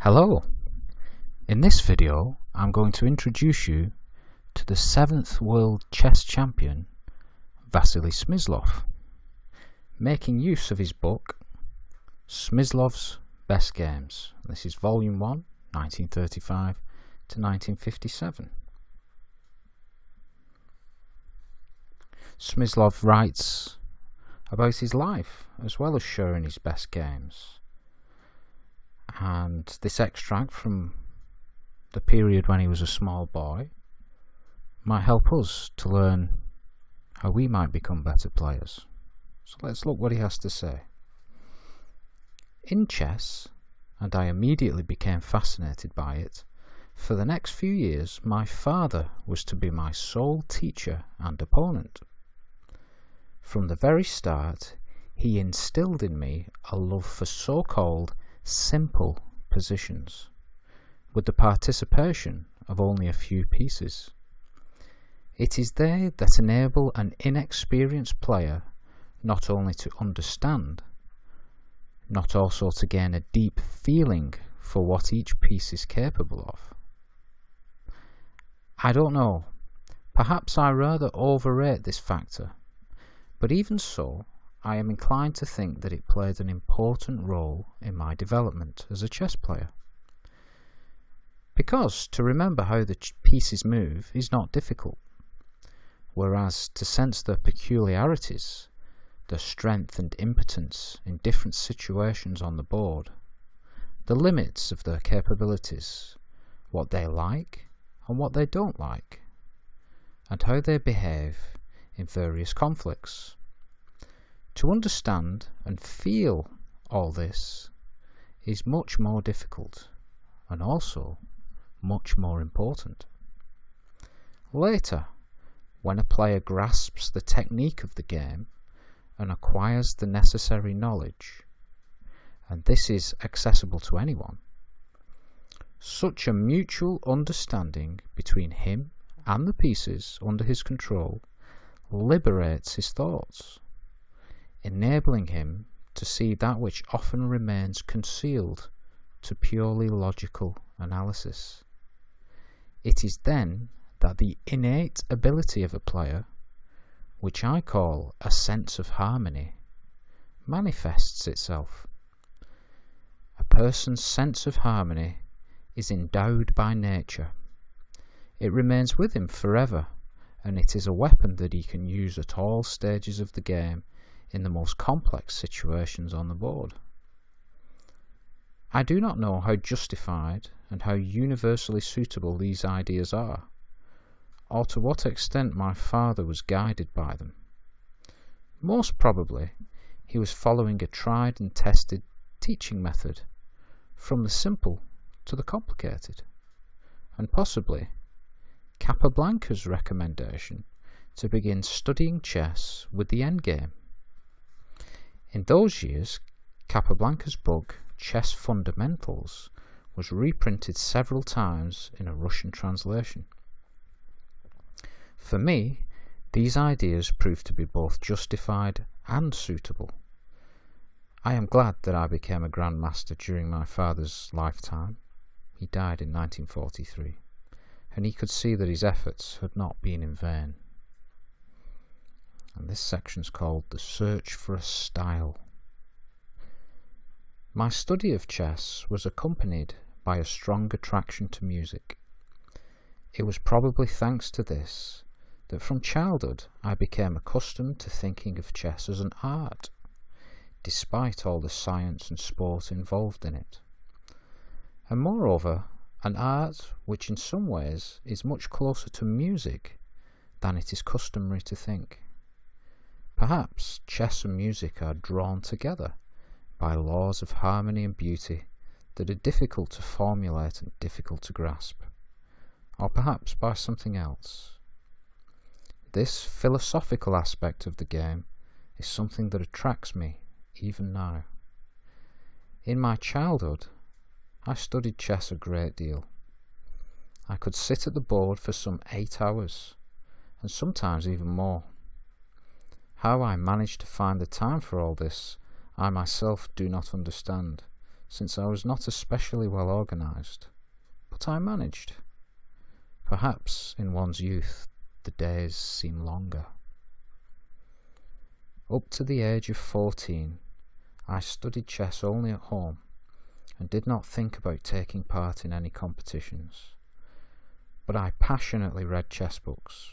Hello! In this video I'm going to introduce you to the 7th World Chess Champion Vasily Smyslov, making use of his book Smyslov's Best Games. This is Volume 1, 1935 to 1957. Smyslov writes about his life as well as sharing his best games. And this extract from the period when he was a small boy might help us to learn how we might become better players. So let's look what he has to say. In chess, and I immediately became fascinated by it, for the next few years my father was to be my sole teacher and opponent. From the very start, he instilled in me a love for so-called simple positions, with the participation of only a few pieces. It is they that enable an inexperienced player not only to understand, not also to gain a deep feeling for what each piece is capable of. I don't know, perhaps I rather overrate this factor, but even so, I am inclined to think that it played an important role in my development as a chess player. Because to remember how the pieces move is not difficult, whereas to sense their peculiarities, their strength and impotence in different situations on the board, the limits of their capabilities, what they like and what they don't like, and how they behave in various conflicts. To understand and feel all this is much more difficult and also much more important. Later, when a player grasps the technique of the game and acquires the necessary knowledge, and this is accessible to anyone, such a mutual understanding between him and the pieces under his control liberates his thoughts, enabling him to see that which often remains concealed to purely logical analysis. It is then that the innate ability of a player, which I call a sense of harmony, manifests itself. A person's sense of harmony is endowed by nature. It remains with him forever, and it is a weapon that he can use at all stages of the game in the most complex situations on the board. I do not know how justified and how universally suitable these ideas are, or to what extent my father was guided by them. Most probably, he was following a tried and tested teaching method, from the simple to the complicated, and possibly Capablanca's recommendation to begin studying chess with the endgame. In those years, Capablanca's book, Chess Fundamentals, was reprinted several times in a Russian translation. For me, these ideas proved to be both justified and suitable. I am glad that I became a grandmaster during my father's lifetime. He died in 1943, and he could see that his efforts had not been in vain. And this section's called The Search for a Style. My study of chess was accompanied by a strong attraction to music. It was probably thanks to this that from childhood I became accustomed to thinking of chess as an art, despite all the science and sport involved in it. And moreover, an art which in some ways is much closer to music than it is customary to think. Perhaps chess and music are drawn together by laws of harmony and beauty that are difficult to formulate and difficult to grasp, or perhaps by something else. This philosophical aspect of the game is something that attracts me even now. In my childhood, I studied chess a great deal. I could sit at the board for some 8 hours, and sometimes even more. How I managed to find the time for all this, I myself do not understand, since I was not especially well organised, but I managed. Perhaps in one's youth the days seem longer. Up to the age of 14, I studied chess only at home and did not think about taking part in any competitions. But I passionately read chess books.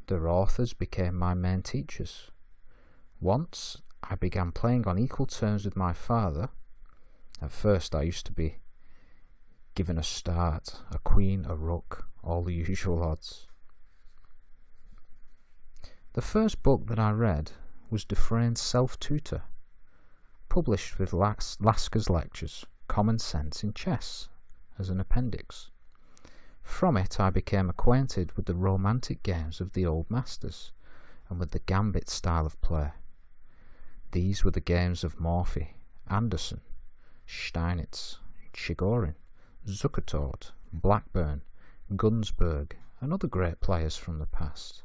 Their authors became my main teachers. Once I began playing on equal terms with my father. At first I used to be given a start, a queen, a rook, all the usual odds. The first book that I read was Dufresne's Self-Tutor, published with Lasker's lectures, Common Sense in Chess, as an appendix. From it I became acquainted with the romantic games of the old masters, and with the gambit style of play. These were the games of Morphy, Anderson, Steinitz, Chigorin, Zukertort, Blackburn, Gunsberg, and other great players from the past.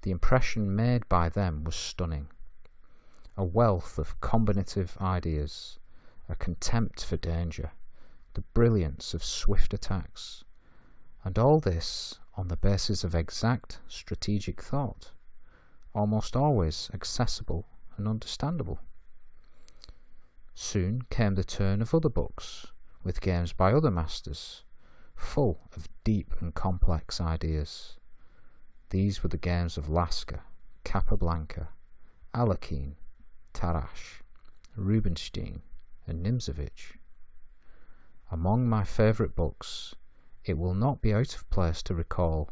The impression made by them was stunning. A wealth of combinative ideas, a contempt for danger, the brilliance of swift attacks, and all this on the basis of exact strategic thought, almost always accessible and understandable. Soon came the turn of other books, with games by other masters, full of deep and complex ideas. These were the games of Lasker, Capablanca, Alekhine, Tarrasch, Rubinstein, and Nimzowitsch. Among my favourite books, it will not be out of place to recall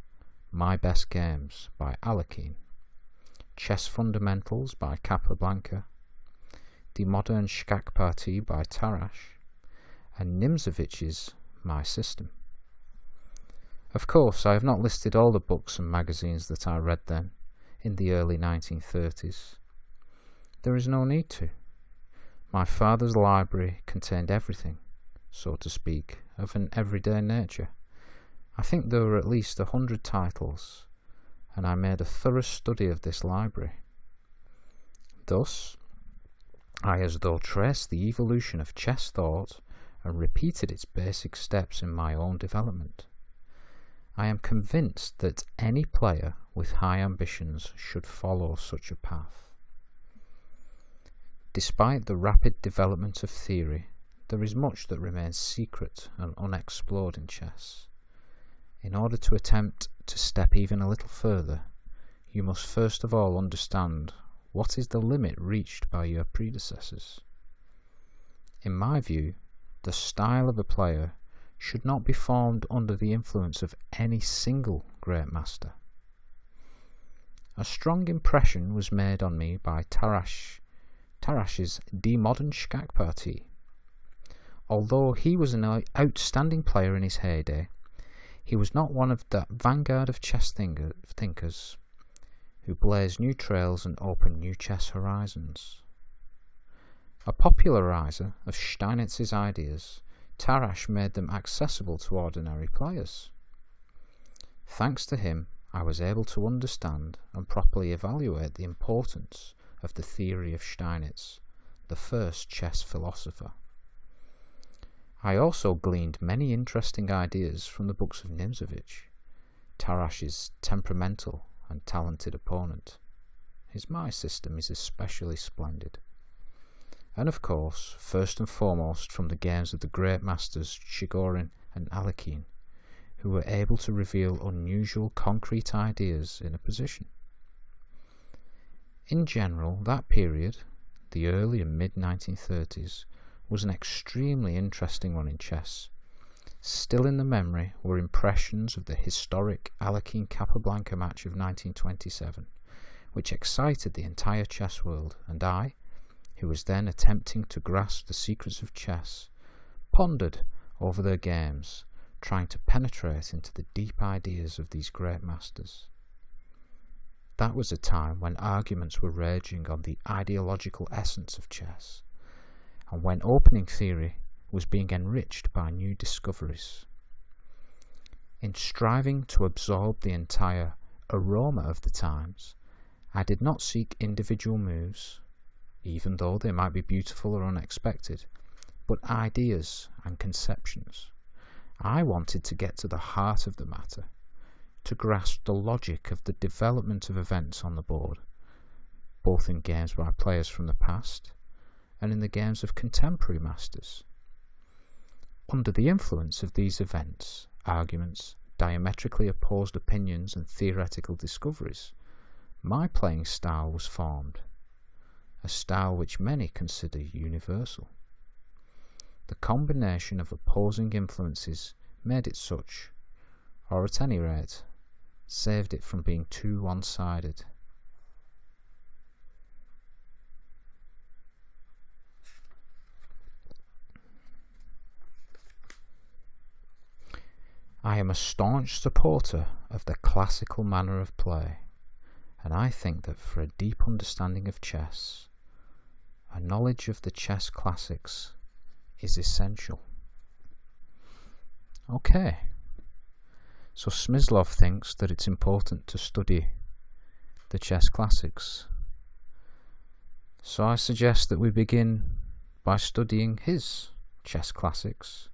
My Best Games by Alekhine, Chess Fundamentals by Capablanca, Die Moderne Schachpartie by Tarrasch, and Nimzowicz's My System. Of course, I have not listed all the books and magazines that I read then, in the early 1930s. There is no need to. My father's library contained everything, so to speak, of an everyday nature. I think there were at least 100 titles, and I made a thorough study of this library. Thus, I as though traced the evolution of chess thought and repeated its basic steps in my own development. I am convinced that any player with high ambitions should follow such a path. Despite the rapid development of theory, there is much that remains secret and unexplored in chess. In order to attempt to step even a little further, you must first of all understand what is the limit reached by your predecessors. In my view, the style of a player should not be formed under the influence of any single great master. A strong impression was made on me by Tarrasch's Die Moderne Schachpartie. Although he was an outstanding player in his heyday, he was not one of that vanguard of chess thinkers who blaze new trails and open new chess horizons. A popularizer of Steinitz's ideas, Tarrasch made them accessible to ordinary players. Thanks to him, I was able to understand and properly evaluate the importance of the theory of Steinitz, the first chess philosopher. I also gleaned many interesting ideas from the books of Nimzowitsch, Tarrasch's temperamental and talented opponent. His My System is especially splendid. And of course, first and foremost from the games of the great masters Chigorin and Alekhine, who were able to reveal unusual concrete ideas in a position. In general, that period, the early and mid-1930s, was an extremely interesting one in chess. Still in the memory were impressions of the historic Alekhine-Capablanca match of 1927, which excited the entire chess world, and I, who was then attempting to grasp the secrets of chess, pondered over their games, trying to penetrate into the deep ideas of these great masters. That was a time when arguments were raging on the ideological essence of chess, and when opening theory was being enriched by new discoveries. In striving to absorb the entire aroma of the times, I did not seek individual moves, even though they might be beautiful or unexpected, but ideas and conceptions. I wanted to get to the heart of the matter, to grasp the logic of the development of events on the board, both in games by players from the past and in the games of contemporary masters. Under the influence of these events, arguments, diametrically opposed opinions and theoretical discoveries, my playing style was formed, a style which many consider universal. The combination of opposing influences made it such, or at any rate, saved it from being too one-sided. I am a staunch supporter of the classical manner of play, and I think that for a deep understanding of chess, a knowledge of the chess classics is essential. Okay, so Smyslov thinks that it's important to study the chess classics. So I suggest that we begin by studying his chess classics,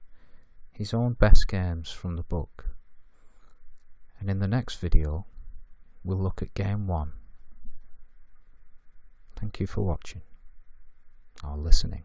his own best games from the book. And in the next video, we'll look at game 1. Thank you for watching or listening.